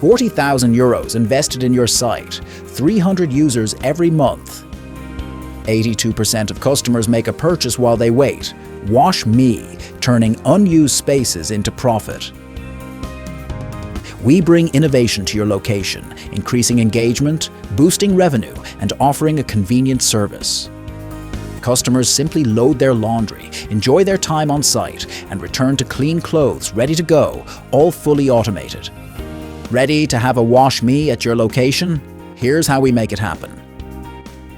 40,000 euros invested in your site, 300 users every month. 82% of customers make a purchase while they wait. WashMe, turning unused spaces into profit. We bring innovation to your location, increasing engagement, boosting revenue, and offering a convenient service. Customers simply load their laundry, enjoy their time on site, and return to clean clothes ready to go, all fully automated. Ready to have a WashMe at your location? Here's how we make it happen.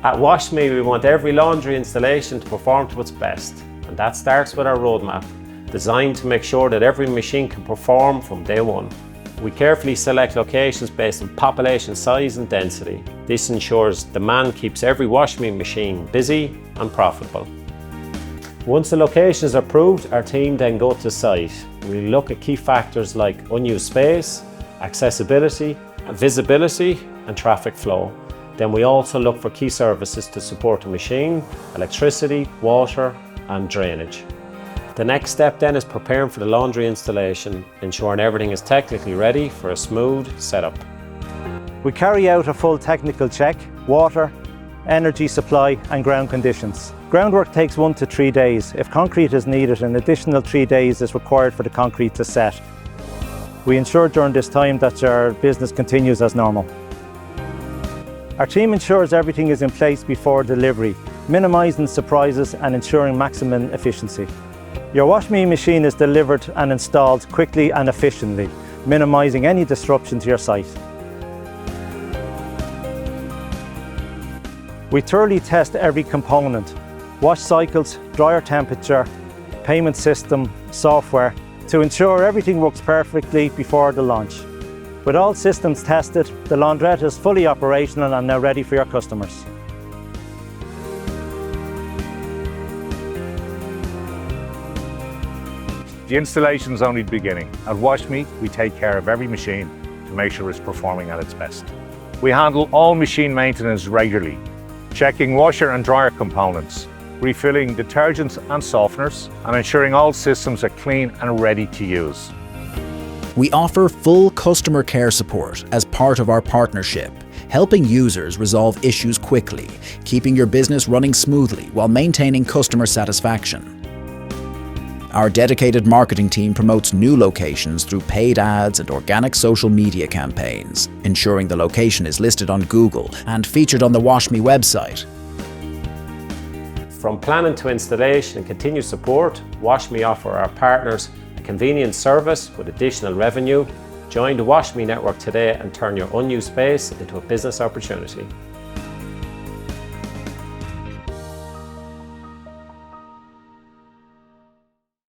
At WashMe, we want every laundry installation to perform to its best, and that starts with our roadmap, designed to make sure that every machine can perform from day one. We carefully select locations based on population size and density. This ensures demand keeps every WashMe machine busy and profitable. Once the location is approved, our team then go to site. We look at key factors like unused space, accessibility, visibility, and traffic flow. Then we also look for key services to support the machine: electricity, water, and drainage. The next step then is preparing for the laundry installation, ensuring everything is technically ready for a smooth setup. We carry out a full technical check: water, energy supply, and ground conditions. Groundwork takes 1 to 3 days. If concrete is needed, an additional 3 days is required for the concrete to set. We ensure during this time that our business continues as normal. Our team ensures everything is in place before delivery, minimising surprises and ensuring maximum efficiency. Your WashMe machine is delivered and installed quickly and efficiently, minimising any disruption to your site. We thoroughly test every component: wash cycles, dryer temperature, payment system, software, to ensure everything works perfectly before the launch. With all systems tested, the laundrette is fully operational and now ready for your customers. The installation is only the beginning. At WashMe, we take care of every machine to make sure it's performing at its best. We handle all machine maintenance regularly, checking washer and dryer components, refilling detergents and softeners, and ensuring all systems are clean and ready to use. We offer full customer care support as part of our partnership, helping users resolve issues quickly, keeping your business running smoothly while maintaining customer satisfaction. Our dedicated marketing team promotes new locations through paid ads and organic social media campaigns, ensuring the location is listed on Google and featured on the WashMe website. From planning to installation and continued support, WashMe offer our partners a convenient service with additional revenue. Join the WashMe network today and turn your unused space into a business opportunity.